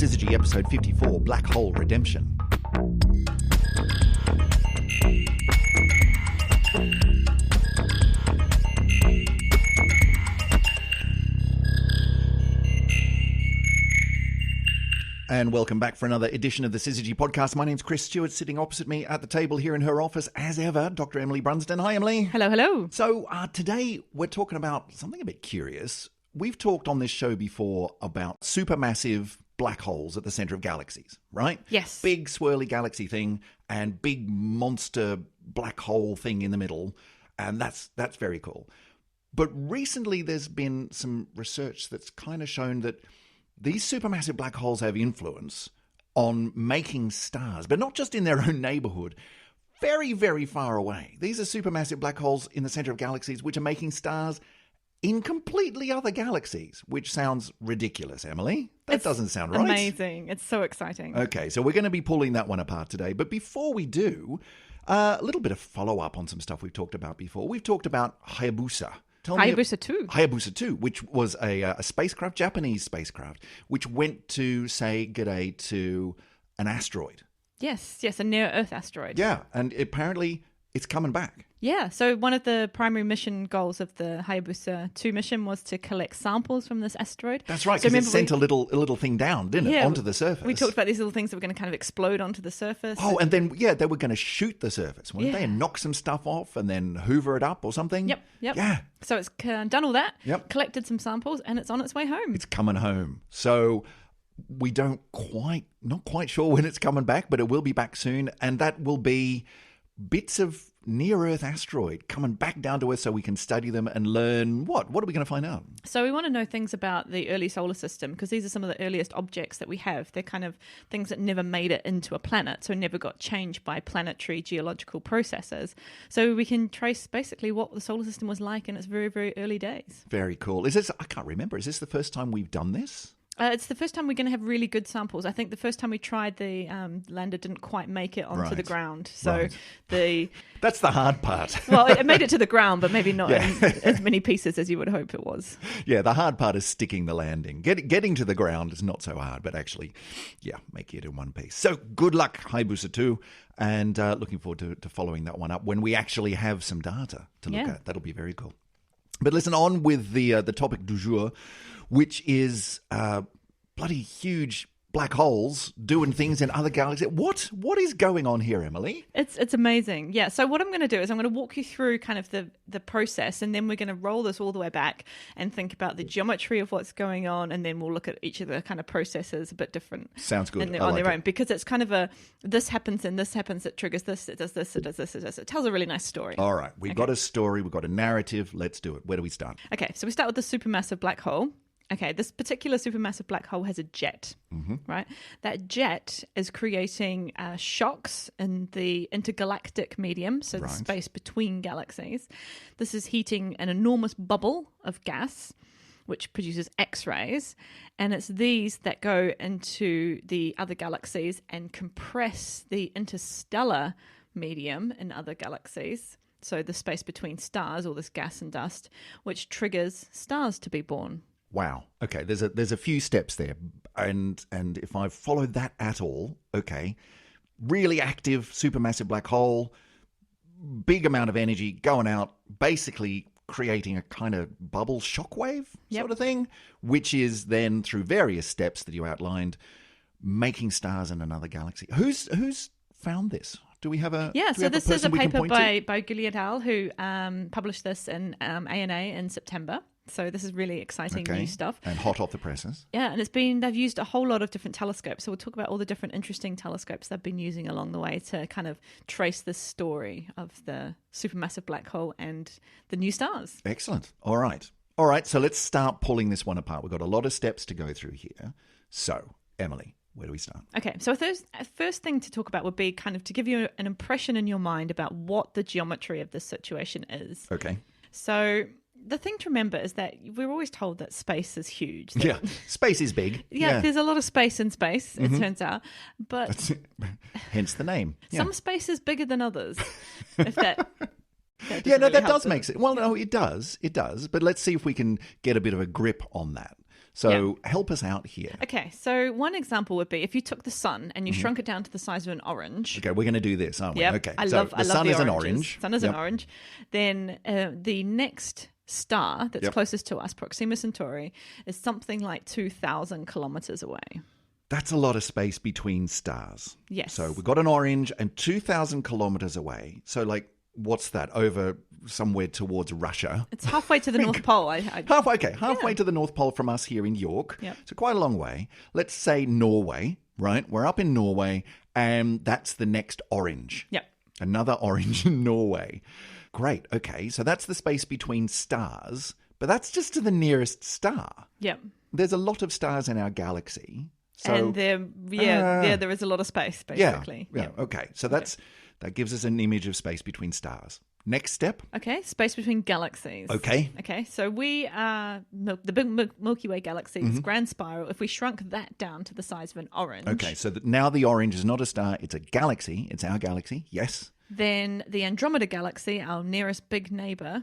Syzygy episode 54, Black Hole Redemption. And welcome back for another edition of the Syzygy podcast. My name's Chris Stewart, sitting opposite me at the table here in her office, as ever, Dr. Emily Brunsden. Hi, Emily. Hello, hello. So today we're talking about something a bit curious. We've talked on this show before about supermassive black holes at the center of galaxies, right? Yes. Big swirly galaxy thing and big monster black hole thing in the middle. And that's very cool. But recently there's been some research that's kind of shown that these supermassive black holes have influence on making stars, but not just in their own neighborhood, very, very far away. These are supermassive black holes in the center of galaxies, which are making stars in completely other galaxies, which sounds ridiculous, Emily. That doesn't sound right. Amazing. It's so exciting. Okay, so we're going to be pulling that one apart today. But before we do, a little bit of follow-up on some stuff we've talked about before. We've talked about Hayabusa. Hayabusa 2. Hayabusa 2, which was a spacecraft, Japanese spacecraft, which went to say g'day to an asteroid. Yes, a near-Earth asteroid. Yeah, and apparently it's coming back. Yeah, so one of the primary mission goals of the Hayabusa 2 mission was to collect samples from this asteroid. That's right, because it sent a little thing down, didn't it, onto the surface. We talked about these little things that were going to kind of explode onto the surface. Oh, and then, they were going to shoot the surface, weren't they? And knock some stuff off and then hoover it up or something? Yep. Yeah. So it's done all that, Yep. collected some samples, and it's on its way home. It's coming home. So we not quite sure when it's coming back, but it will be back soon. And that will be bits of near-Earth asteroid coming back down to Earth so we can study them and learn what? What are we going to find out? So we want to know things about the early solar system because these are some of the earliest objects that we have. They're kind of things that never made it into a planet, so never got changed by planetary geological processes. So we can trace basically what the solar system was like in its very, very early days. Very cool. I can't remember. Is this the first time we've done this? It's the first time we're going to have really good samples. I think the first time we tried, the lander didn't quite make it onto the ground. So that's the hard part. Well, it made it to the ground, but maybe not in as many pieces as you would hope it was. Yeah, the hard part is sticking the landing. Getting to the ground is not so hard, but actually, making it in one piece. So good luck, Hayabusa 2, and looking forward to following that one up when we actually have some data to look at. That'll be very cool. But listen, on with the topic du jour, which is bloody huge black holes doing things in other galaxies. What is going on here, Emily? It's amazing. Yeah. So what I'm going to do is I'm going to walk you through kind of the process, and then we're going to roll this all the way back and think about the geometry of what's going on, and then we'll look at each of the kind of processes a bit different. Sounds good. On their own, because it's kind of this happens and this happens, it triggers this, it does this, it does this, it does this. It tells a really nice story. All right. We've got a story, we've got a narrative. Let's do it. Where do we start? Okay. So we start with the supermassive black hole. Okay, this particular supermassive black hole has a jet, right? That jet is creating shocks in the intergalactic medium, so the space between galaxies. This is heating an enormous bubble of gas, which produces X-rays, and it's these that go into the other galaxies and compress the interstellar medium in other galaxies. So the space between stars, all this gas and dust, which triggers stars to be born. Wow. Okay, there's a few steps there, and if I've followed that at all, okay, really active supermassive black hole, big amount of energy going out, basically creating a kind of bubble shockwave sort of thing, which is then through various steps that you outlined, making stars in another galaxy. Who's found this? Do we have a so this is a paper by Gulli et al. Who published this in ANA in September. So this is really exciting new stuff. And hot off the presses. Yeah, and they've used a whole lot of different telescopes. So we'll talk about all the different interesting telescopes they've been using along the way to kind of trace this story of the supermassive black hole and the new stars. Excellent. All right, so let's start pulling this one apart. We've got a lot of steps to go through here. So, Emily, where do we start? Okay, so first thing to talk about would be kind of to give you an impression in your mind about what the geometry of this situation is. Okay. So the thing to remember is that we're always told that space is huge. Yeah, space is big. Yeah, there's a lot of space in space, it turns out. But hence the name. Some space is bigger than others. If that that does make sense. Well, no, it does. But let's see if we can get a bit of a grip on that. So help us out here. Okay, so one example would be if you took the sun and you shrunk it down to the size of an orange. Okay, we're going to do this, aren't we? Yep. Okay, I so love the sun the is an oranges. orange. Sun is an orange. Then the next star that's closest to us, Proxima Centauri, is something like 2,000 kilometers away. That's a lot of space between stars. Yes. So we've got an orange and 2,000 kilometers away. So, like, what's that? Over somewhere towards Russia. It's halfway to the North Pole. Halfway to the North Pole from us here in York. Yep. So quite a long way. Let's say Norway, right? We're up in Norway, and that's the next orange. Yep. Another orange in Norway. Great. Okay, so that's the space between stars, but that's just to the nearest star. Yep. There's a lot of stars in our galaxy. So, And there is a lot of space, basically. Yeah. Okay. So that gives us an image of space between stars. Next step. Okay, space between galaxies. Okay. Okay, so we are the big Milky Way galaxy's grand spiral. If we shrunk that down to the size of an orange. Okay, so now the orange is not a star, it's a galaxy. It's our galaxy, yes. Then the Andromeda galaxy, our nearest big neighbor,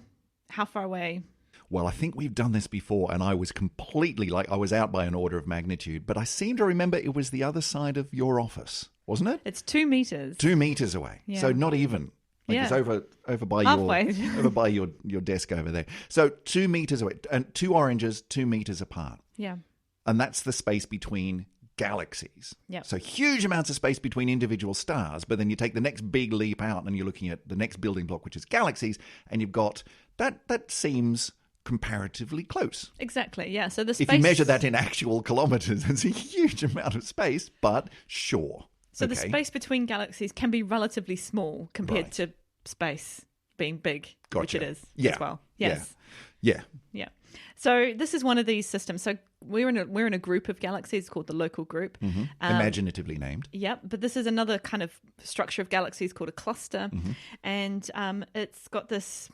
how far away? Well, I think we've done this before, and I was completely I was out by an order of magnitude, but I seem to remember it was the other side of your office, wasn't it? It's 2 meters. 2 meters away. Yeah. So not even. It's over by halfway. over by your desk over there. So 2 meters away, and 2 oranges 2 meters apart. Yeah. And that's the space between galaxies. Yep. So huge amounts of space between individual stars, but then you take the next big leap out and you're looking at the next building block, which is galaxies, and you've got that seems comparatively close. Exactly, yeah. So the space... If you measure that in actual kilometers, it's a huge amount of space, but sure. So the space between galaxies can be relatively small compared to space being big, which it is as well. Yes. Yeah. So this is one of these systems. So we're in a group of galaxies called the local group. Mm-hmm. Imaginatively named. Yep. But this is another kind of structure of galaxies called a cluster. Mm-hmm. And it's got this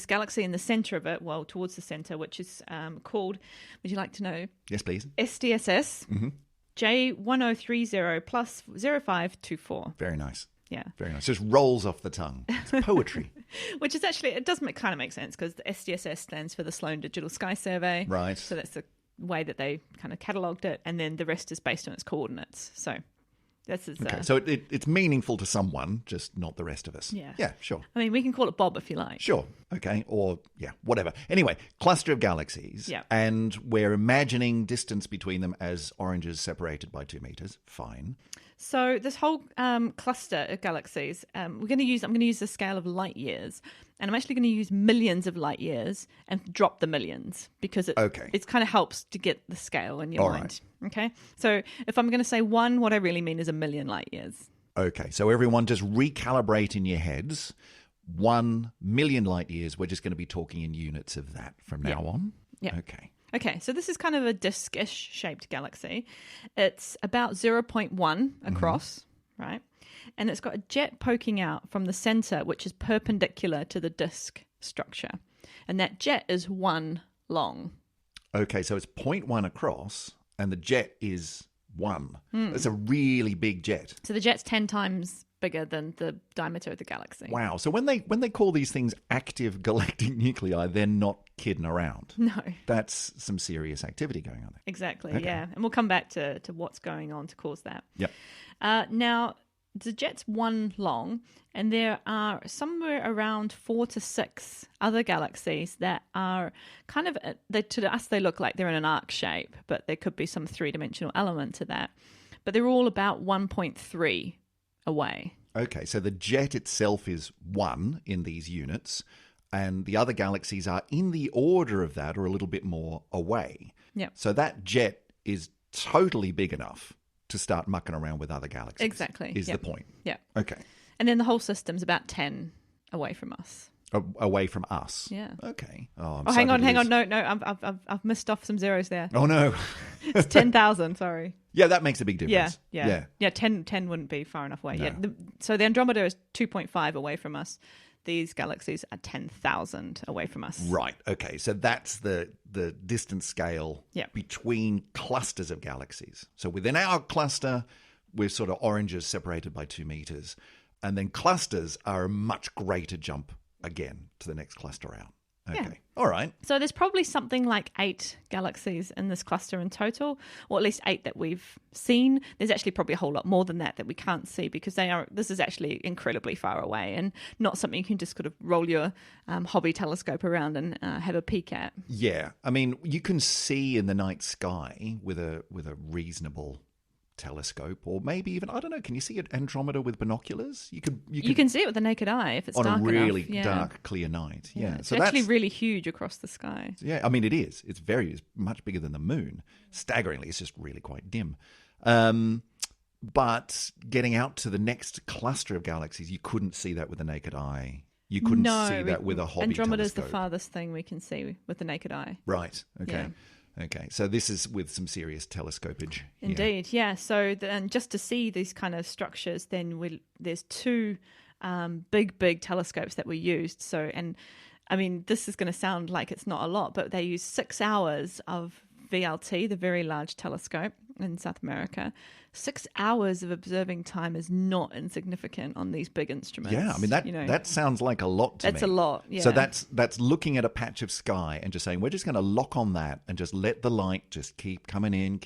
galaxy in the center of it, well, towards the center, which is called, would you like to know? Yes, please. SDSS J1030 plus 0524. Very nice. Yeah. Very nice. Just rolls off the tongue. It's poetry. Which is actually, it does kind of make sense because the SDSS stands for the Sloan Digital Sky Survey. Right. So that's the way that they kind of catalogued it. And then the rest is based on its coordinates. So this is... Okay, so it's meaningful to someone, just not the rest of us. Yeah. Yeah, sure. I mean, we can call it Bob if you like. Sure. Okay. Or, whatever. Anyway, cluster of galaxies. Yeah. And we're imagining distance between them as oranges separated by 2 meters. Fine. So this whole cluster of galaxies, I'm going to use the scale of light years. And I'm actually going to use millions of light years and drop the millions because it kind of helps to get the scale in your mind. Right. Okay. So if I'm going to say one, what I really mean is 1,000,000 light years. Okay. So everyone just recalibrate in your heads. 1,000,000 light years. We're just going to be talking in units of that from now on. Yeah. Okay. Okay, so this is kind of a disc-ish shaped galaxy. It's about 0.1 across, right? And it's got a jet poking out from the center, which is perpendicular to the disk structure. And that jet is 1 long. Okay, so it's 0.1 across, and the jet is 1. It's a really big jet. So the jet's 10 times bigger than the diameter of the galaxy. Wow. So when they call these things active galactic nuclei, they're not kidding around. No. That's some serious activity going on there. Exactly, yeah. And we'll come back to what's going on to cause that. Yep. Now, the jet's 1 long, and there are somewhere around 4 to 6 other galaxies that are kind of, to us they look like they're in an arc shape, but there could be some 3-dimensional element to that. But they're all about 1.3 away. Okay, so the jet itself is 1 in these units, and the other galaxies are in the order of that or a little bit more away. Yep. So that jet is totally big enough to start mucking around with other galaxies. Exactly. Is the point. Yeah. Okay. And then the whole system's about 10 away from us. Away from us. Yeah. Okay. Oh, hang on. No, I've missed off some zeros there. Oh no. It's 10,000. Sorry. Yeah, that makes a big difference. Yeah. 10 10 wouldn't be far enough away. No. Yeah. So the Andromeda is 2.5 away from us. These galaxies are 10,000 away from us. Right. Okay. So that's the distance scale Yeah. between clusters of galaxies. So within our cluster, we're sort of oranges separated by 2 meters, and then clusters are a much greater jump again to the next cluster out. Okay. Yeah. All right. So there's probably something like 8 galaxies in this cluster in total, or at least 8 that we've seen. There's actually probably a whole lot more than that we can't see because this is actually incredibly far away and not something you can just sort of roll your hobby telescope around and have a peek at. Yeah. I mean, you can see in the night sky with a reasonable telescope, or maybe even, I don't know, can you see Andromeda with binoculars? You can see it with the naked eye if it's on dark a really enough. Yeah. dark, clear night. Yeah. It's actually really huge across the sky. Yeah, I mean, it is. It's much bigger than the moon. Staggeringly, it's just really quite dim. But getting out to the next cluster of galaxies, you couldn't see that with the naked eye. You couldn't see that with a hobby Andromeda is telescope. the farthest thing we can see with the naked eye. Right. Okay. Yeah. Okay. So this is with some serious telescopage. Indeed. Yeah. So then just to see these kind of structures, then there's 2 big telescopes that we used. So, and I mean, this is going to sound like it's not a lot, but they use 6 hours of VLT, the Very Large Telescope in South America. 6 hours of observing time is not insignificant on these big instruments. Yeah, I mean that sounds like a lot to me. That's a lot. Yeah. So that's looking at a patch of sky and just saying we're just going to lock on that and just let the light just keep coming in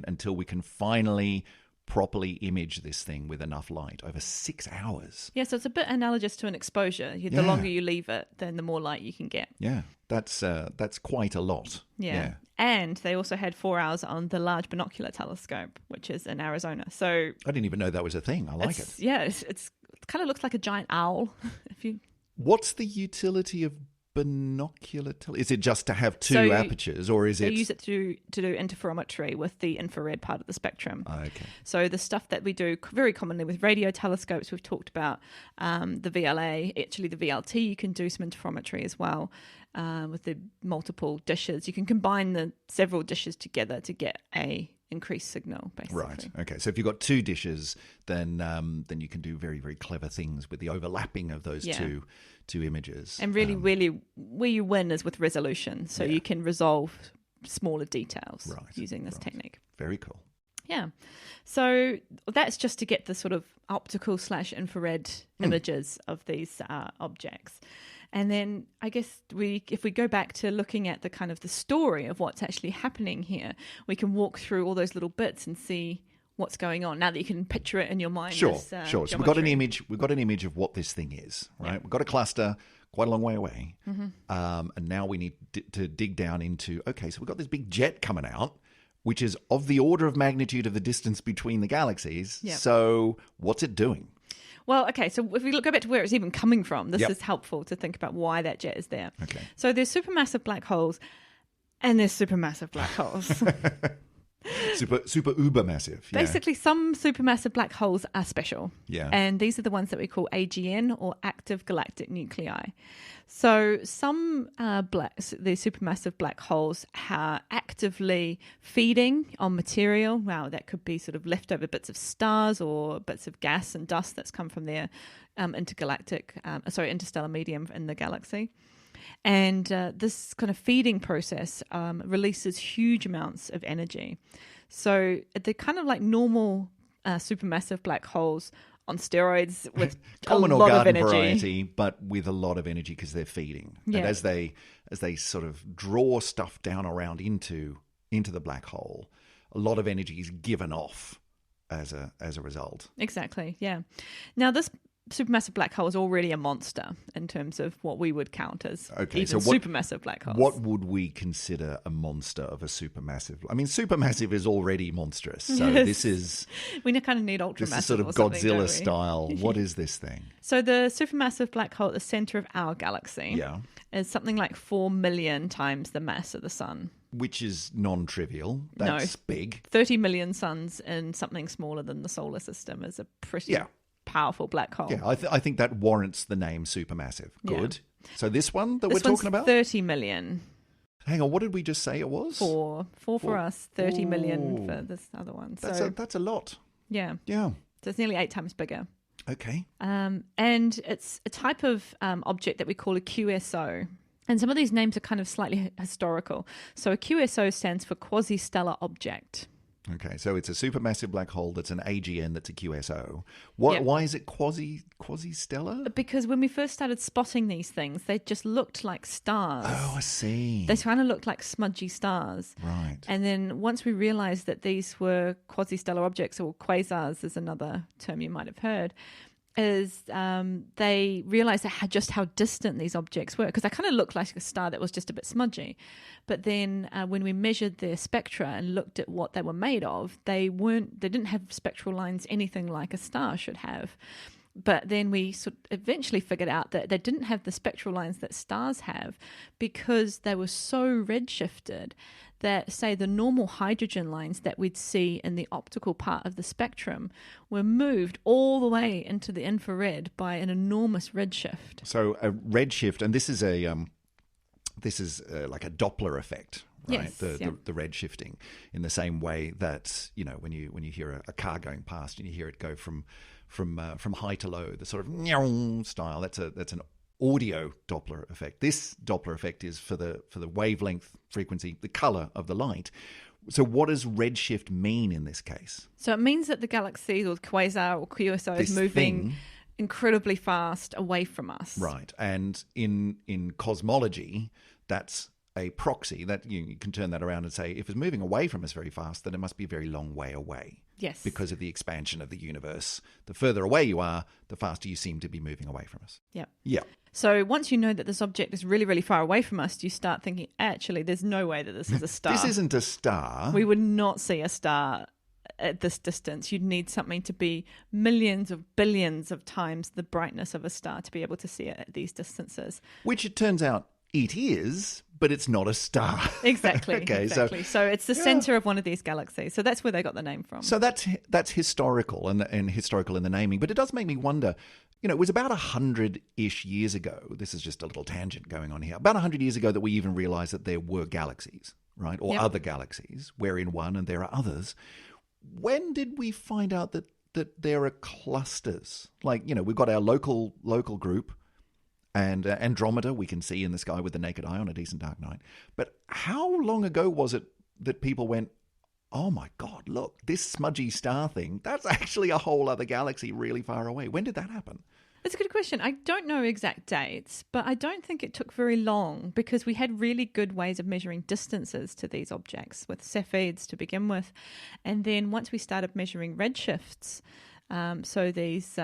until we can finally properly image this thing with enough light over 6 hours. Yeah, so it's a bit analogous to an exposure. The longer you leave it, then the more light you can get. Yeah, that's quite a lot. Yeah. And they also had 4 hours on the Large Binocular Telescope, which is in Arizona. So I didn't even know that was a thing. I like it. Yeah, it kind of looks like a giant owl. What's the utility of binocular is it just to have 2 apertures, or is it? They use it to do interferometry with the infrared part of the spectrum. Okay. So the stuff that we do very commonly with radio telescopes, we've talked about the VLA, actually the VLT, you can do some interferometry as well with the multiple dishes. You can combine the several dishes together to get a increased signal, basically. Right. Okay. So if you've got 2 dishes, then you can do very, very clever things with the overlapping of those two images. And really, where you win is with resolution. So you can resolve smaller details using this technique. Very cool. Yeah. So that's just to get the sort of optical / infrared images of these objects. And then I guess if we go back to looking at the kind of the story of what's actually happening here, we can walk through all those little bits and see what's going on now that you can picture it in your mind. Sure. as, So we've got an image. We've got an image of what this thing is, right? Yeah. We've got a cluster quite a long way away, and now we need to dig down into. Okay, so we've got this big jet coming out, which is of the order of magnitude of the distance between the galaxies. Yeah. So what's it doing? Well, okay, so if we go back to where it's even coming from, this is helpful to think about why that jet is there. Okay. So there's supermassive black holes and there's supermassive black holes. Super uber massive. Yeah. Basically, some supermassive black holes are special. Yeah. And these are the ones that we call AGN, or active galactic nuclei. So some the supermassive black holes are actively feeding on material. Wow, that could be sort of leftover bits of stars or bits of gas and dust that's come from their interstellar medium in the galaxy. And this kind of feeding process releases huge amounts of energy. So they're kind of like normal supermassive black holes on steroids with common a or lot of garden energy. variety, but with a lot of energy because they're feeding. Yeah. And as they sort of draw stuff down around into the black hole, a lot of energy is given off as a result. Exactly, yeah. Now this supermassive black hole is already a monster in terms of what we would count as supermassive black holes. What would we consider a monster of a supermassive? I mean, supermassive is already monstrous. So this is... We kind of need ultramassive. This is sort of Godzilla style. What is this thing? So the supermassive black hole at the center of our galaxy is something like 4 million times the mass of the sun. Which is non-trivial. That's big. 30 million suns in something smaller than the solar system is a pretty... powerful black hole. Yeah, I think that warrants the name supermassive. Good. Yeah. So this one that we're talking about? 30 million. Hang on, what did we just say it was? Four for us, 30 million for this other one. That's a lot. Yeah. Yeah. So it's nearly 8 times bigger. Okay. And it's a type of object that we call a QSO. And some of these names are kind of slightly historical. So a QSO stands for quasi-stellar object. Okay, so it's a supermassive black hole that's an AGN that's a QSO. Yep. Why is it quasi-stellar? Because when we first started spotting these things, they just looked like stars. Oh, I see. They kind of looked like smudgy stars. Right. And then once we realized that these were quasi-stellar objects, or quasars is another term you might have heard, is they realized just how distant these objects were, because they kind of looked like a star that was just a bit smudgy. But then when we measured their spectra and looked at what they were made of, they didn't have spectral lines anything like a star should have. But then we eventually figured out that they didn't have the spectral lines that stars have, because they were so redshifted that, say, the normal hydrogen lines that we'd see in the optical part of the spectrum were moved all the way into the infrared by an enormous redshift. So a redshift, and this is like a Doppler effect, right? Yes, the red shifting, in the same way that, when you hear a car going past and you hear it go from high to low, the sort of style, that's an audio Doppler effect. This Doppler effect is for the wavelength, frequency, the color of the light. So what does redshift mean in this case? So it means that the galaxy or the quasar or QSO is moving incredibly fast away from us. Right. And in cosmology, that's a proxy that you can turn that around and say, if it's moving away from us very fast, then it must be a very long way away. Yes. Because of the expansion of the universe. The further away you are, the faster you seem to be moving away from us. Yep. Yeah. So once you know that this object is really, really far away from us, you start thinking, actually, there's no way that this is a star. This isn't a star. We would not see a star at this distance. You'd need something to be millions of billions of times the brightness of a star to be able to see it at these distances. Which it turns out it is, but it's not a star. Exactly. Okay, exactly. So it's the center of one of these galaxies. So that's where they got the name from. So that's historical and historical in the naming. But it does make me wonder, it was about 100-ish years ago. This is just a little tangent going on here. About 100 years ago that we even realized that there were galaxies, right? Or other galaxies. We're in one and there are others. When did we find out that there are clusters? Like, we've got our local group, and Andromeda we can see in the sky with the naked eye on a decent dark night. But how long ago was it that people went, oh my God, look, this smudgy star thing, that's actually a whole other galaxy really far away? When did that happen? That's a good question. I don't know exact dates, but I don't think it took very long, because we had really good ways of measuring distances to these objects with Cepheids to begin with. And then once we started measuring redshifts, so these...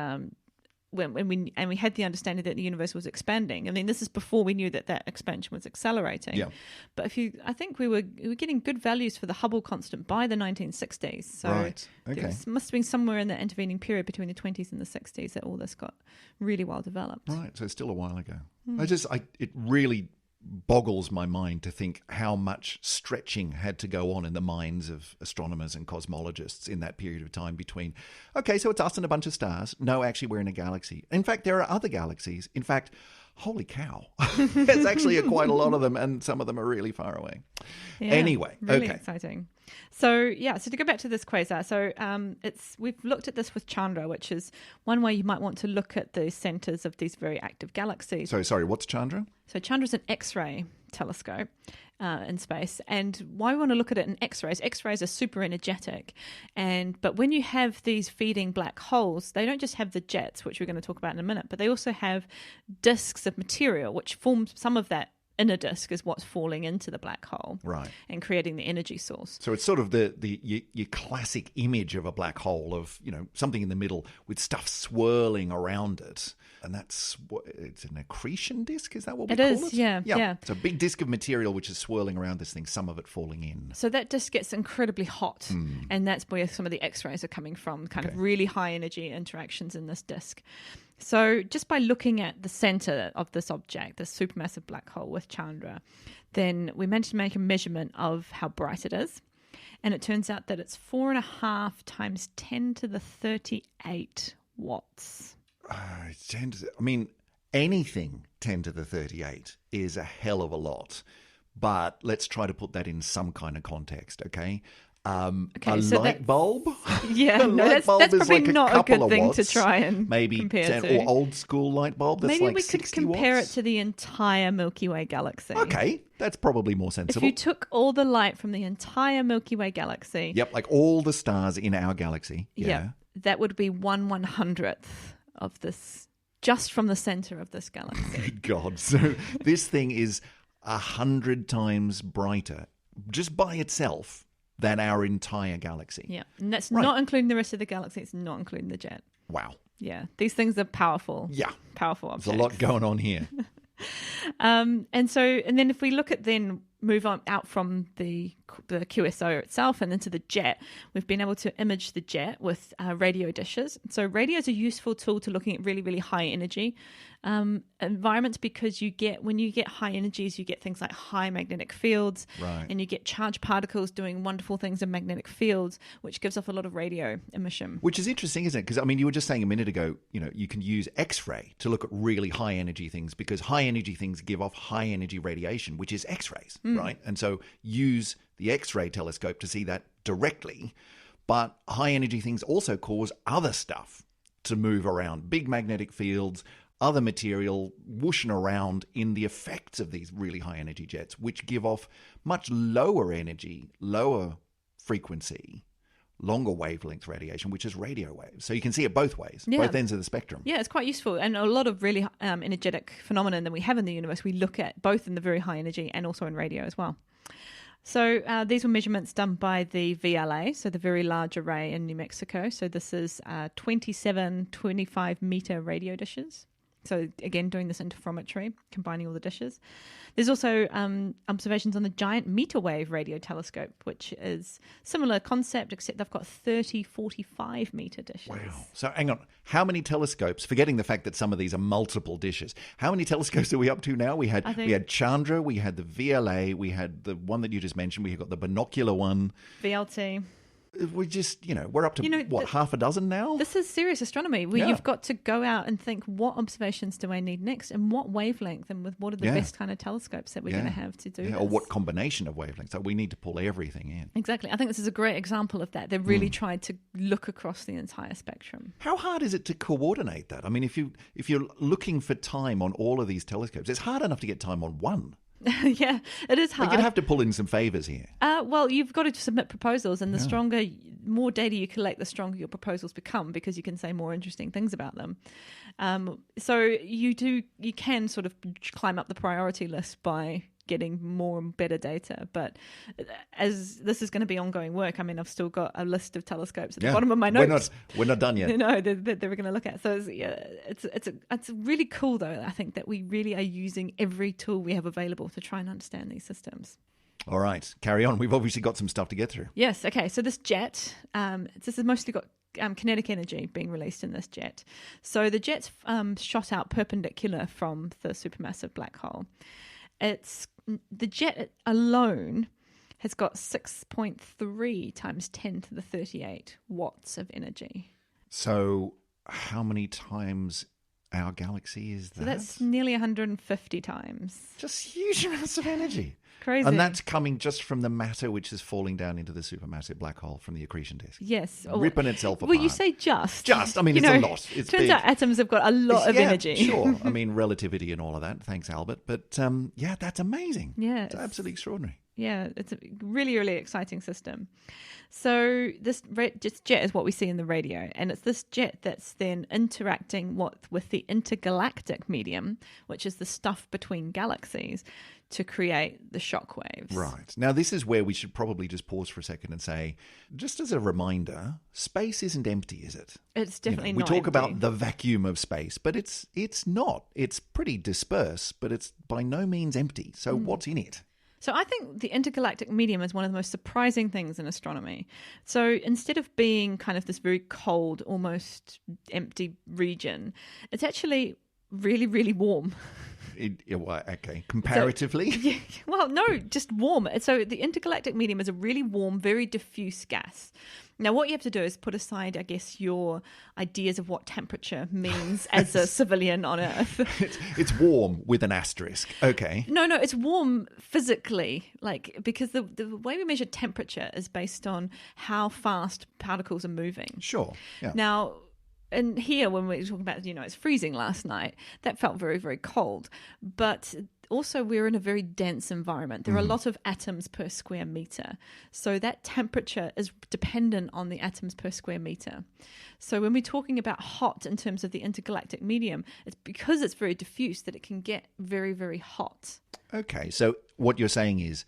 when we had the understanding that the universe was expanding. I mean, this is before we knew that expansion was accelerating. Yeah. But I think we were getting good values for the Hubble constant by the 1960s. So right. Okay. there must have been somewhere in the intervening period between the 20s and the 60s that all this got really well developed. Right. So it's still a while ago. It really boggles my mind to think how much stretching had to go on in the minds of astronomers and cosmologists in that period of time between, okay, so it's us and a bunch of stars. No, actually, we're in a galaxy. In fact, there are other galaxies. In fact, holy cow, there's actually quite a lot of them, and some of them are really far away. Yeah, anyway, really okay. exciting. So to go back to this quasar, we've looked at this with Chandra, which is one way you might want to look at the centers of these very active galaxies. So sorry, what's Chandra? So Chandra's an X-ray telescope in space, and why we want to look at it in X-rays are super energetic, but when you have these feeding black holes, they don't just have the jets, which we're going to talk about in a minute, but they also have disks of material which form some of that inner disk is what's falling into the black hole, right, and creating the energy source. So it's sort of your classic image of a black hole of something in the middle with stuff swirling around it, and it's an accretion disk. Is that what we call it? It is, yeah. It's a big disk of material which is swirling around this thing. Some of it falling in. So that disk gets incredibly hot, and that's where some of the X-rays are coming from. Kind of really high energy interactions in this disk. So just by looking at the center of this object, this supermassive black hole with Chandra, then we managed to make a measurement of how bright it is. And it turns out that it's 4.5 times 10 to the 38 watts. Anything 10 to the 38 is a hell of a lot. But let's try to put that in some kind of context, okay? A light bulb? Yeah, A no, light that's bulb is probably like a not a couple good of thing to watts, try and maybe compare 10, to. or old school light bulb that's Maybe like we could 60 compare watts. it to the entire Milky Way galaxy. Okay, that's probably more If sensible. you took all the light from the entire Milky Way galaxy, Yep, like all the stars in our galaxy. Yeah. that would be 1/100th of this, just from the center of this galaxy. Good God. So this thing is 100 times brighter just by itself than our entire galaxy. Yeah, and that's Right. not including the rest of the galaxy. It's not including the jet. Wow. Yeah, these things are powerful. Yeah. Powerful objects. There's a lot going on here. And then if we look at move on out from the QSO itself and into the jet, we've been able to image the jet with radio dishes. So radio is a useful tool to looking at really, really high energy environments, because when you get high energies, you get things like high magnetic fields, Right. and you get charged particles doing wonderful things in magnetic fields, which gives off a lot of radio emission. Which is interesting, isn't it? Because, I mean, you were just saying a minute ago, you can use X-ray to look at really high energy things, because high energy things give off high energy radiation, which is X-rays, right? And so use the X-ray telescope to see that directly. But high energy things also cause other stuff to move around, big magnetic fields, other material whooshing around in the effects of these really high energy jets, which give off much lower energy, lower frequency, longer wavelength radiation, which is radio waves. So you can see it both ways, Yeah. both ends of the spectrum. Yeah, it's quite useful. And a lot of really energetic phenomenon that we have in the universe, we look at both in the very high energy and also in radio as well. So these were measurements done by the VLA, so the Very Large Array in New Mexico. So this is 27, 25-meter radio dishes. So again, doing this interferometry, combining all the dishes. There's also observations on the Giant Meter Wave Radio Telescope, which is similar concept, except they've got 30, 45-meter dishes. Wow. So hang on. How many telescopes, forgetting the fact that some of these are multiple dishes, how many telescopes are we up to now? We had Chandra, we had the VLA, we had the one that you just mentioned, we got the binocular one. VLT. We just, we're up to, half a dozen now? This is serious astronomy where you've got to go out and think, what observations do I need next, and what wavelength, and with what are the best kind of telescopes that we're going to have to do this. Or what combination of wavelengths. So we need to pull everything in. Exactly. I think this is a great example of that. They've really tried to look across the entire spectrum. How hard is it to coordinate that? I mean, if you're looking for time on all of these telescopes, it's hard enough to get time on one. Yeah, it is hard. You'd have to pull in some favours here. Well, you've got to submit proposals, and the more data you collect, the stronger your proposals become, because you can say more interesting things about them. So you can sort of climb up the priority list by getting more and better data. But as this is going to be ongoing work, I mean, I've still got a list of telescopes at the bottom of my notes. We're not done yet. No, that we're going to look at. So it's really cool, though, I think, that we really are using every tool we have available to try and understand these systems. All right, carry on. We've obviously got some stuff to get through. Yes, okay. So this jet, this has mostly got kinetic energy being released in this jet. So the jet's shot out perpendicular from the supermassive black hole. The jet alone has got 6.3 times 10 to the 38 watts of energy. So how many times our galaxy is that? So that's nearly 150 times. Just huge amounts of energy. Crazy. And that's coming just from the matter which is falling down into the supermassive black hole from the accretion disk. Yes. Ripping itself apart. Well, you say just. Just. I mean, it's a lot. It's turns big. out atoms have got a lot of energy. Sure. I mean, relativity and all of that. Thanks, Albert. But that's amazing. Yeah. It's absolutely extraordinary. Yeah, it's a really, really exciting system. So this jet is what we see in the radio, and it's this jet that's then interacting with the intergalactic medium, which is the stuff between galaxies, to create the shock waves. Right. Now, this is where we should probably just pause for a second and say, just as a reminder, space isn't empty, is it? It's definitely not We talk empty. about the vacuum of space, but it's not. It's pretty dispersed, but it's by no means empty. So what's in it? So I think the intergalactic medium is one of the most surprising things in astronomy. So instead of being kind of this very cold, almost empty region, it's actually really, really warm. Okay. Comparatively? Yeah, well, no, just warm. So the intergalactic medium is a really warm, very diffuse gas. Now, what you have to do is put aside, I guess, your ideas of what temperature means as a civilian on Earth. It's warm with an asterisk. Okay. No, it's warm physically, because the way we measure temperature is based on how fast particles are moving. Sure. Yeah. Now, and here, when we were talking about, it's freezing last night, that felt very, very cold. But also, we're in a very dense environment. There are a lot of atoms per square meter. So that temperature is dependent on the atoms per square meter. So when we're talking about hot in terms of the intergalactic medium, it's because it's very diffuse that it can get very, very hot. Okay. So what you're saying is,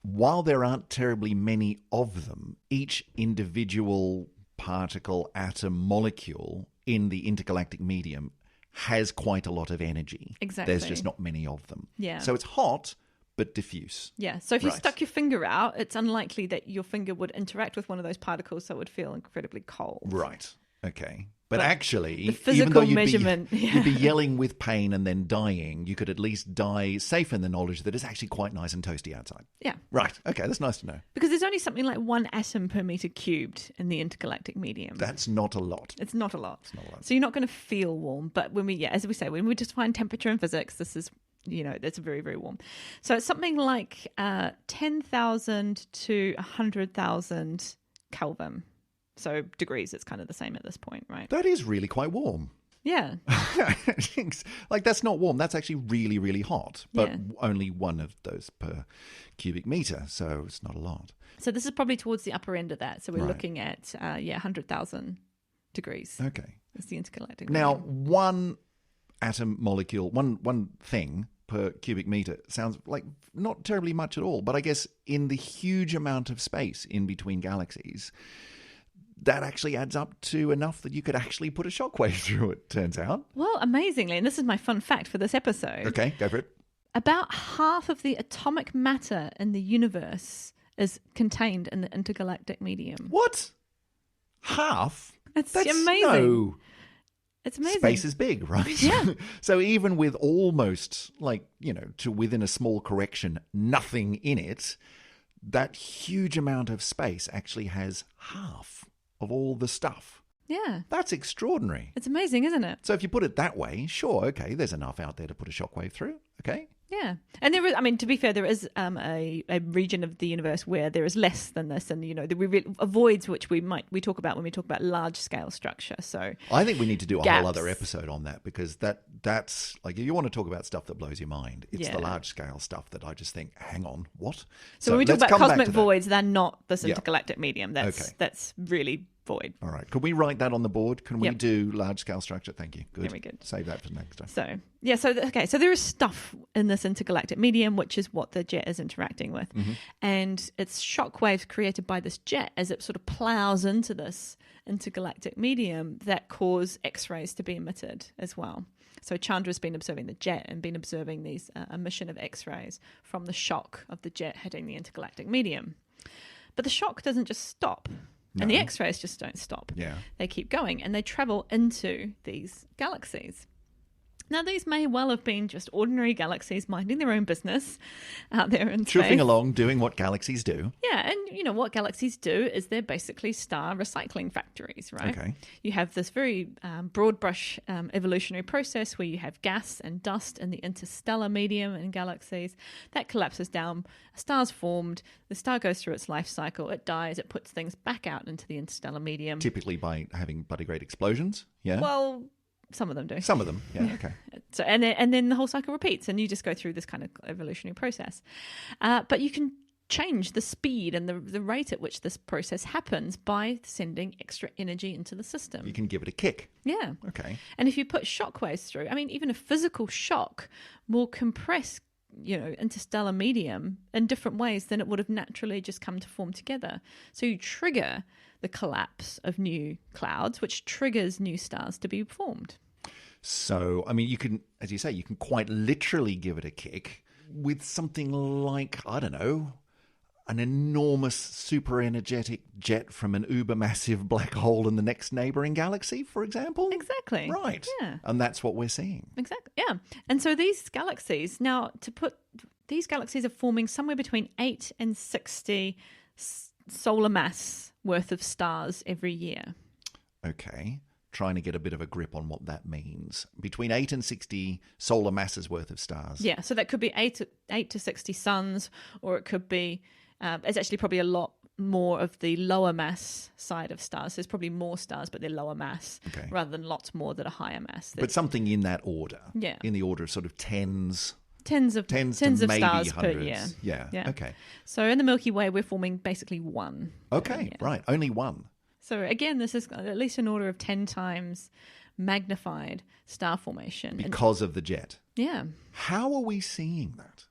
while there aren't terribly many of them, each individual particle, atom, molecule in the intergalactic medium has quite a lot of energy. Exactly. There's just not many of them. Yeah. So it's hot, but diffuse. Yeah. So if you Right. stuck your finger out, it's unlikely that your finger would interact with one of those particles, so it would feel incredibly cold. Right. Okay. But But actually, the even physical though you'd measurement, you'd be yelling with pain and then dying, you could at least die safe in the knowledge that it's actually quite nice and toasty outside. Yeah. Right. Okay. That's nice to know. Because there's only something like 1 atom per meter cubed in the intergalactic medium. That's not a lot. It's not a lot. not a lot. So you're not going to feel warm. But as we say, when we just find temperature in physics, this is, it's very, very warm. So it's something like 10,000 to 100,000 Kelvin. So degrees, it's kind of the same at this point, right? That is really quite warm. Yeah. Like, that's not warm. That's actually really, really hot. But Yeah. only one of those per cubic meter. So it's not a lot. So this is probably towards the upper end of that. So we're Right. looking at, 100,000 degrees. Okay. That's the intergalactic Now, medium. one atom molecule, one thing per cubic meter sounds like not terribly much at all. But I guess in the huge amount of space in between galaxies, that actually adds up to enough that you could actually put a shockwave through it, turns out. Well, amazingly, and this is my fun fact for this episode, Okay, go for it. about half of the atomic matter in the universe is contained in the intergalactic medium. What? Half? It's That's amazing. No. It's amazing. Space is big, right? Yeah. So even with almost, to within a small correction, nothing in it, that huge amount of space actually has half of all the stuff. Yeah. That's extraordinary. It's amazing, isn't it? So if you put it that way, sure, okay, there's enough out there to put a shockwave through, okay? Yeah. And there is, to be fair, there is a region of the universe where there is less than this, and, avoids which we talk about when we talk about large scale structure. So I think we need to do a gaps. whole other episode on that, because that's like, you want to talk about stuff that blows your mind. It's the Yeah. large scale stuff that I just think, hang on, what? So when we talk let's about come back cosmic to that. voids, they're not this Yeah. intergalactic medium. That's Okay. that's really void. All right. Could we write that on the board? Can we Yep. do large scale structure? Thank you. Good. Very good. Save that for next time. So yeah, so there is stuff in this intergalactic medium, which is what the jet is interacting with, and it's shock waves created by this jet as it sort of plows into this intergalactic medium that cause X-rays to be emitted as well. So Chandra's been observing the jet and been observing these emission of X-rays from the shock of the jet hitting the intergalactic medium. But the shock doesn't just stop. And the No. X-rays just don't stop. Yeah. They keep going and they travel into these galaxies. Now, these may well have been just ordinary galaxies minding their own business out there in space. Choofing along, doing what galaxies do. Yeah, and what galaxies do is they're basically star recycling factories, right? Okay. You have this very broad brush evolutionary process where you have gas and dust in the interstellar medium in galaxies. That collapses down, a star's formed, the star goes through its life cycle, it dies, it puts things back out into the interstellar medium. Typically by having bloody great explosions. Yeah. Well, some of them do. Some of them. Yeah. Okay. So and then the whole cycle repeats, and you just go through this kind of evolutionary process. But you can change the speed and the rate at which this process happens by sending extra energy into the system. You can give it a kick. Yeah. Okay. And if you put shock waves through, even a physical shock will compress, interstellar medium in different ways than it would have naturally just come to form together. So you trigger the collapse of new clouds, which triggers new stars to be formed. So, you can, as you say, you can quite literally give it a kick with something like, I don't know, an enormous, super energetic jet from an uber massive black hole in the next neighboring galaxy, for example? Exactly. Right. Yeah. And that's what we're seeing. Exactly. Yeah. And so these galaxies, now these galaxies are forming somewhere between 8 and 60 solar mass worth of stars every year. Okay. Trying to get a bit of a grip on what that means. Between 8 and 60 solar masses worth of stars. Yeah. So that could be 8 to 60 suns, or it could be, it's actually probably a lot more of the lower mass side of stars. There's probably more stars, but they're lower mass rather than lots more that are higher mass. But something in that order. Yeah. In the order of sort of tens of maybe stars hundreds. per year. Yeah. Okay. So in the Milky Way, we're forming basically one. Okay. Right. Only one. So again, this is at least an order of 10 times magnified star formation. Because of the jet. Yeah. How are we seeing that?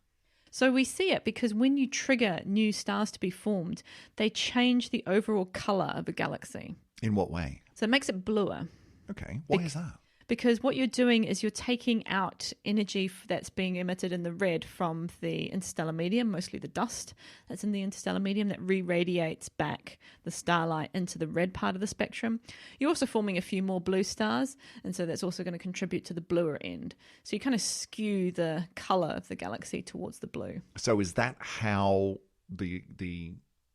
So we see it because when you trigger new stars to be formed, they change the overall colour of a galaxy. In what way? So it makes it bluer. Okay. Why is that? Because what you're doing is you're taking out energy that's being emitted in the red from the interstellar medium, mostly the dust that's in the interstellar medium that re-radiates back the starlight into the red part of the spectrum. You're also forming a few more blue stars, and so that's also going to contribute to the bluer end. So you kind of skew the colour of the galaxy towards the blue. So is that how the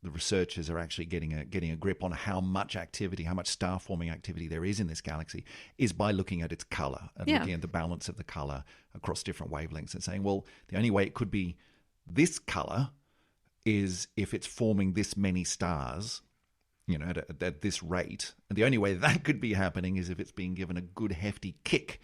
researchers are actually getting a grip on how much activity, how much star forming activity there is in this galaxy, is by looking at its color and looking at the balance of the color across different wavelengths and saying, well, the only way it could be this color is if it's forming this many stars, at this rate. And the only way that could be happening is if it's being given a good hefty kick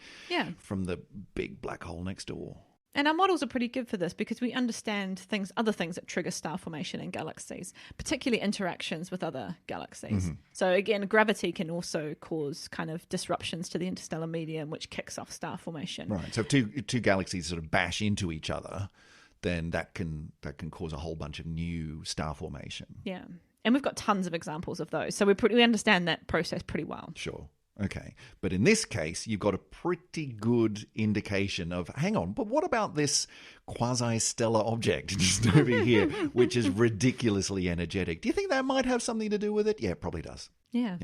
from the big black hole next door. And our models are pretty good for this because we understand other things that trigger star formation in galaxies, particularly interactions with other galaxies. Mm-hmm. So again, gravity can also cause kind of disruptions to the interstellar medium, which kicks off star formation. Right. So if two galaxies sort of bash into each other, then that can cause a whole bunch of new star formation. Yeah. And we've got tons of examples of those. So we understand that process pretty well. Sure. Okay. But in this case, you've got a pretty good indication of, hang on, but what about this quasi-stellar object just over here, which is ridiculously energetic? Do you think that might have something to do with it? Yeah, it probably does. Yeah.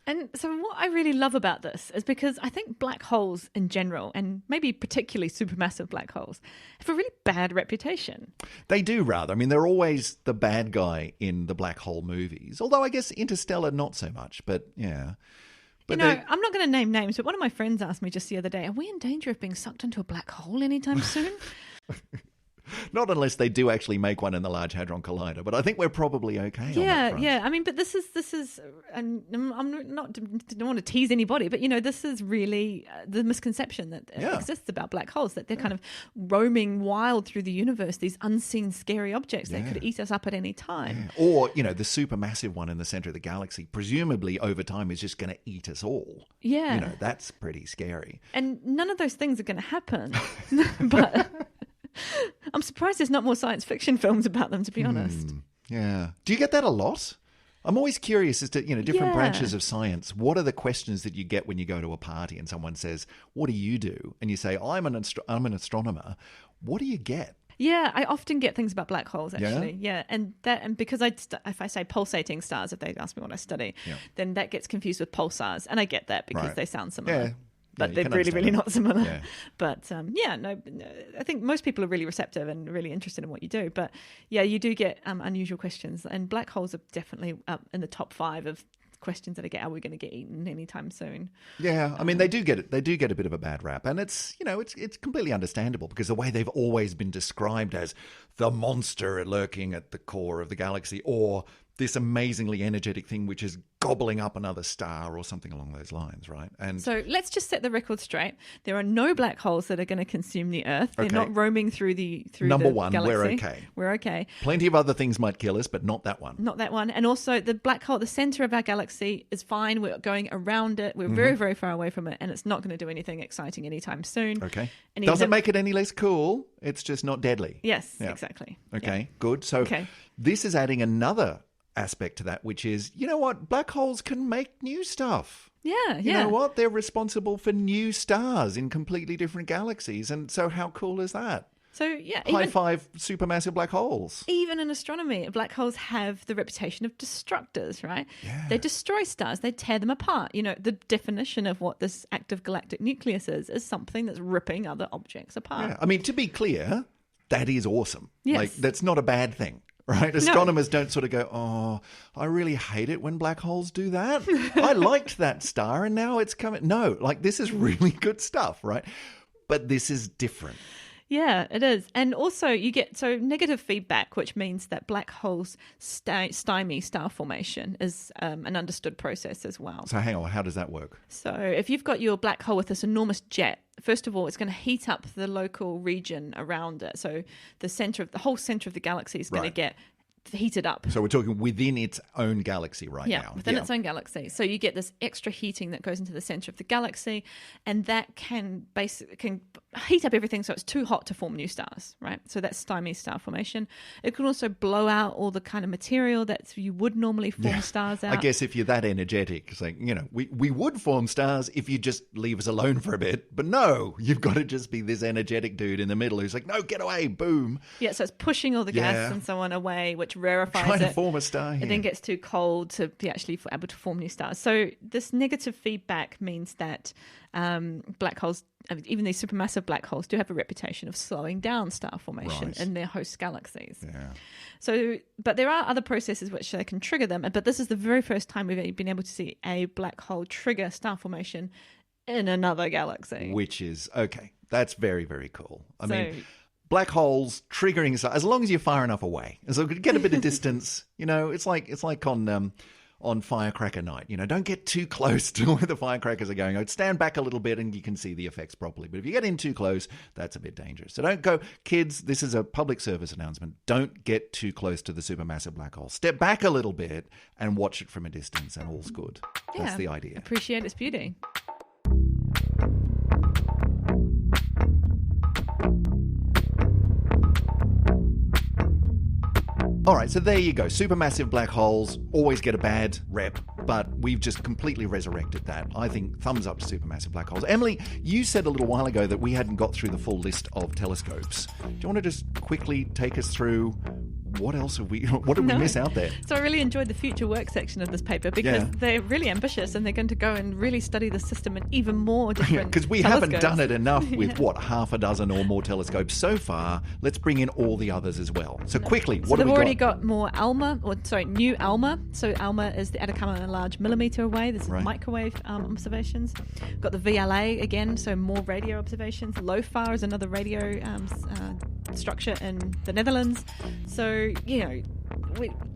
And so what I really love about this is because I think black holes in general, and maybe particularly supermassive black holes, have a really bad reputation. They do, rather. I mean, they're always the bad guy in the black hole movies, although I guess Interstellar not so much, but yeah. But I'm not going to name names, but one of my friends asked me just the other day, are we in danger of being sucked into a black hole anytime soon? Not unless they do actually make one in the Large Hadron Collider, but I think we're probably okay. Yeah. I mean, but this is, and I'm not, don't want to tease anybody, but this is really the misconception that exists about black holes, that they're kind of roaming wild through the universe, these unseen scary objects that could eat us up at any time. Yeah. Or, the supermassive one in the center of the galaxy, presumably over time is just going to eat us all. Yeah. That's pretty scary. And none of those things are going to happen. But I'm surprised there's not more science fiction films about them, to be honest. Yeah. Do you get that a lot? I'm always curious as to, different branches of science. What are the questions that you get when you go to a party and someone says, what do you do? And you say, I'm an astronomer. What do you get? Yeah, I often get things about black holes, actually. Yeah, and because if I say pulsating stars, if they ask me what I study, then that gets confused with pulsars. And I get that because they sound similar. Yeah. But they're really, really not similar. Yeah. But I think most people are really receptive and really interested in what you do. But yeah, you do get unusual questions, and black holes are definitely up in the top 5 of questions that I get. Are we going to get eaten anytime soon? Yeah, I mean they do get it. They do get a bit of a bad rap, and it's completely understandable because the way they've always been described as the monster lurking at the core of the galaxy, or this amazingly energetic thing which is gobbling up another star or something along those lines, right? And so let's just set the record straight. There are no black holes that are going to consume the Earth. They're not roaming through the Number one, galaxy. we're okay. We're okay. Plenty of other things might kill us, but not that one. Not that one. And also the black hole, the center of our galaxy is fine. We're going around it. We're very, very far away from it, and it's not going to do anything exciting anytime soon. Okay. Doesn't make it any less cool. It's just not deadly. Yes, exactly. Okay, good. So this is adding another aspect to that, which is, black holes can make new stuff. Yeah. You know what? They're responsible for new stars in completely different galaxies. And so how cool is that? So, yeah. High five supermassive black holes. Even in astronomy, black holes have the reputation of destructors, right? Yeah. They destroy stars. They tear them apart. You know, the definition of what this active galactic nucleus is something that's ripping other objects apart. Yeah. I mean, to be clear, that is awesome. Yes. Like, that's not a bad thing. Right? Astronomers don't sort of go, oh, I really hate it when black holes do that. I liked that star and now it's coming. No, like this is really good stuff, right? But this is different. Yeah, it is. And also you get negative feedback, which means that black holes stymie star formation is an understood process as well. So hang on, how does that work? So if you've got your black hole with this enormous jet, first of all, it's going to heat up the local region around it. So the whole center of the galaxy is going to get heated up. So we're talking within its own galaxy now. Within its own galaxy. So you get this extra heating that goes into the center of the galaxy, and that can heat up everything so it's too hot to form new stars, right? So that's stymies star formation. It can also blow out all the kind of material that you would normally form stars out. I guess if you're that energetic, it's like, we would form stars if you just leave us alone for a bit. But no, you've got to just be this energetic dude in the middle who's like, no, get away, boom. Yeah, so it's pushing all the gas and so on away, which rarefies trying it. to form a star here. It then gets too cold to be actually able to form new stars. So this negative feedback means that black holes, even these supermassive black holes, do have a reputation of slowing down star formation in their host galaxies. Yeah. So, but there are other processes which they can trigger them. But this is the very first time we've been able to see a black hole trigger star formation in another galaxy. Which is, okay, that's very, very cool. I mean, black holes triggering, as long as you're far enough away, so you get a bit of distance. It's like on Firecracker Night. Don't get too close to where the firecrackers are going. Stand back a little bit and you can see the effects properly. But if you get in too close, that's a bit dangerous. So don't go, kids. This is a public service announcement. Don't get too close to the supermassive black hole. Step back a little bit and watch it from a distance, and all's good. That's the idea. Appreciate its beauty. All right, so there you go. Supermassive black holes always get a bad rep, but we've just completely resurrected that. I think thumbs up to supermassive black holes. Emily, you said a little while ago that we hadn't got through the full list of telescopes. Do you want to just quickly take us through what did we miss out there? So I really enjoyed the future work section of this paper because they're really ambitious and they're going to go and really study the system in even more different because we haven't done it enough with, half a dozen or more telescopes so far. Let's bring in all the others as well. So quickly, what have we got? They've already got more new ALMA. So ALMA is the Atacama Large Millimeter Array. This is microwave observations. We've got the VLA again, so more radio observations. LOFAR is another radio structure in the Netherlands. So,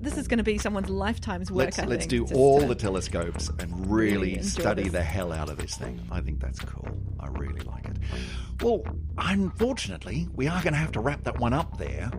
this is going to be someone's lifetime's work, Let's do all the telescopes and really study the hell out of this thing. I think that's cool. I really like it. Well, unfortunately, we are going to have to wrap that one up there.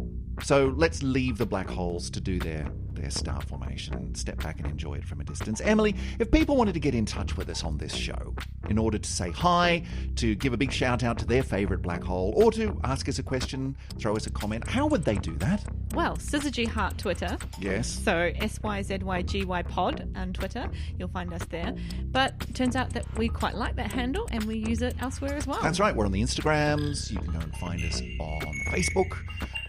So let's leave the black holes to do their star formation and step back and enjoy it from a distance. Emily, if people wanted to get in touch with us on this show in order to say hi, to give a big shout out to their favourite black hole, or to ask us a question, throw us a comment, how would they do that? Well, Syzygy Heart Twitter. Yes. So SYZYGY pod on Twitter. You'll find us there. But it turns out that we quite like that handle and we use it elsewhere as well. That's right. We're on the Instagrams. You can go and find us on Facebook.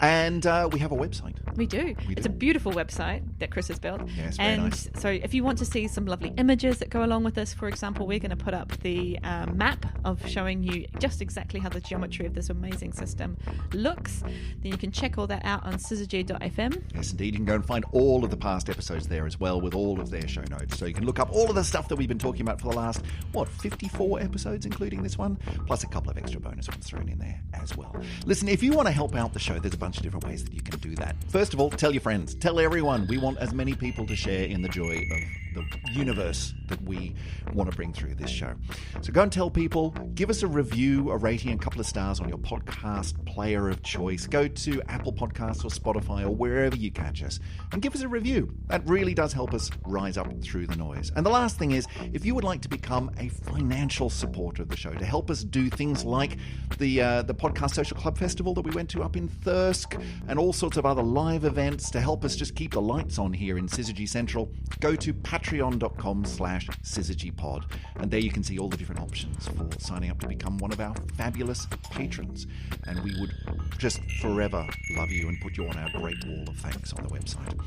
And we have a website. We do. It's a beautiful website that Chris has built. Yes, very nice. So if you want to see some lovely images that go along with this, for example, we're going to put up the map of showing you just exactly how the geometry of this amazing system looks. Then you can check all that out on syzygy.fm. Yes, indeed. You can go and find all of the past episodes there as well with all of their show notes. So you can look up all of the stuff that we've been talking about for the last, 54 episodes, including this one, plus a couple of extra bonus ones thrown in there as well. Listen, if you want to help out the show, there's a bunch of different ways that you can do that. First of all, tell your friends. Tell everyone. We want as many people to share in the joy of the universe that we want to bring through this show. So go and tell people. Give us a review, a rating, a couple of stars on your podcast player of choice. Go to Apple Podcasts or Spotify or wherever you catch us and give us a review. That really does help us rise up through the noise. And the last thing is, if you would like to become a financial supporter of the show to help us do things like the Podcast Social Club Festival that we went to up in Thirsk and all sorts of other live events to help us just keep the lights on here in Syzygy Central, go to patreon.com/syzygy. patreon.com/syzygypod. And there you can see all the different options for signing up to become one of our fabulous patrons. And we would just forever love you and put you on our great wall of thanks on the website.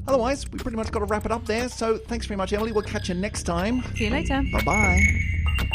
Otherwise, we pretty much got to wrap it up there. So thanks very much, Emily. We'll catch you next time. See you later. Bye-bye.